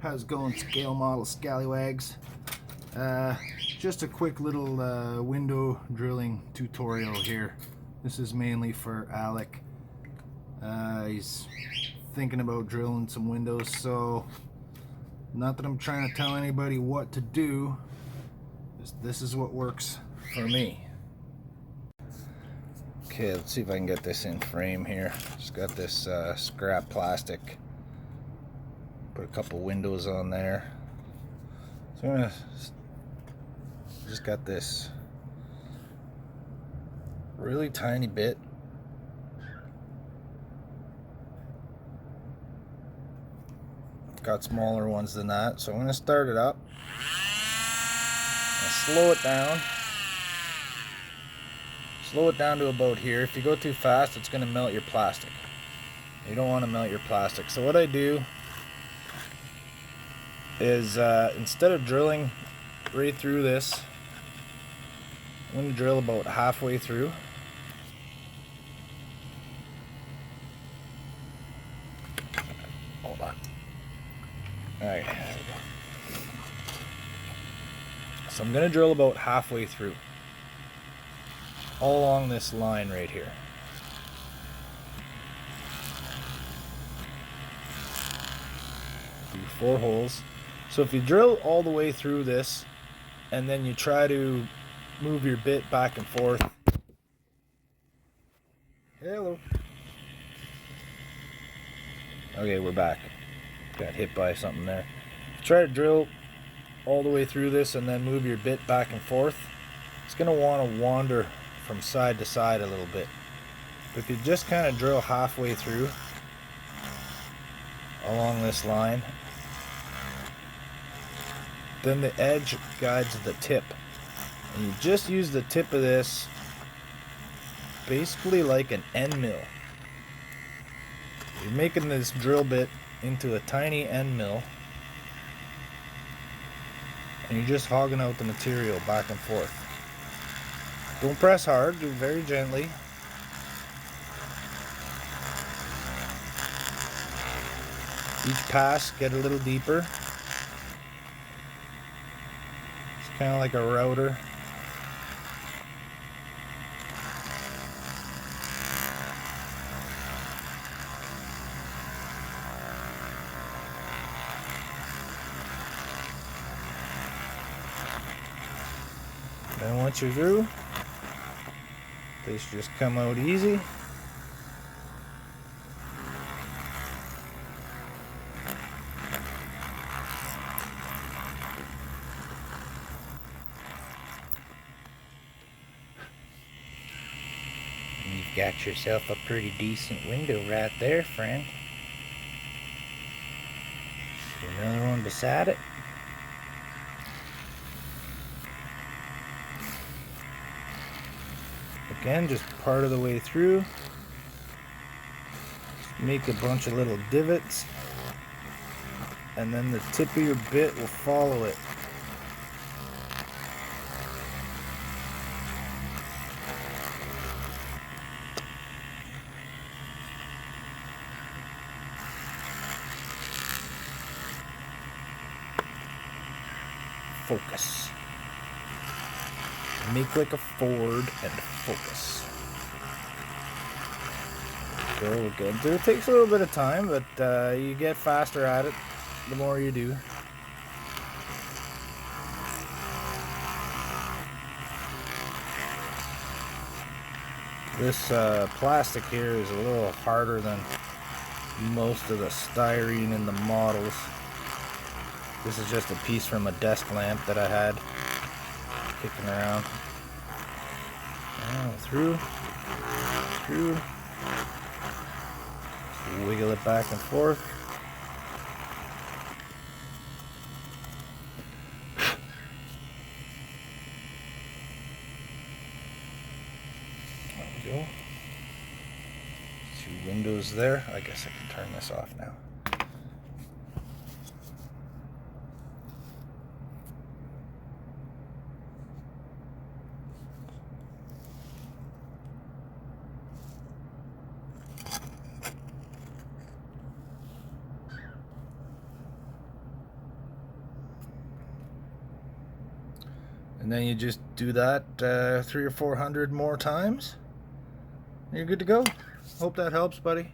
How's it going, scale model scallywags? Just a quick little window drilling tutorial here. This is mainly for Alec. He's thinking about drilling some windows, so not that I'm trying to tell anybody what to do. This is what works for me. Okay, let's see if I can get this in frame here. Just got this scrap plastic. Put a couple windows on there. So I'm gonna just got this really tiny bit. Got smaller ones than that, so I'm gonna start it up and slow it down. Slow it down to about here. If you go too fast, it's gonna melt your plastic. You don't want to melt your plastic. So what I do is instead of drilling right through this, I'm going to drill about halfway through. Hold on. Alright. So I'm going to drill about halfway through. All along this line right here. Do 4 holes. So if you drill all the way through this and then you try to move your bit back and forth. Hello. Okay, we're back. Got hit by something there. Try to drill all the way through this and then move your bit back and forth. It's going to want to wander from side to side a little bit. But if you just kind of drill halfway through along this line, then the edge guides the tip. And you just use the tip of this basically like an end mill. You're making this drill bit into a tiny end mill, and you're just hogging out the material back and forth. Don't press hard, do very gently. Each pass, get a little deeper. It's kind of like a router. Then once you're through, they should just come out easy. You've got yourself a pretty decent window right there, friend. Another one beside it. Again, just part of the way through. Make a bunch of little divots, and then the tip of your bit will follow it. Focus. Make like a Ford and focus. Very good. It takes a little bit of time, but you get faster at it the more you do. This plastic here is a little harder than most of the styrene in the models. This is just a piece from a desk lamp that I had kicking around. Through. Wiggle it back and forth. There we go. 2 windows there. I guess I can turn this off now. And then you just do that 300 or 400 more times. And you're good to go. Hope that helps, buddy.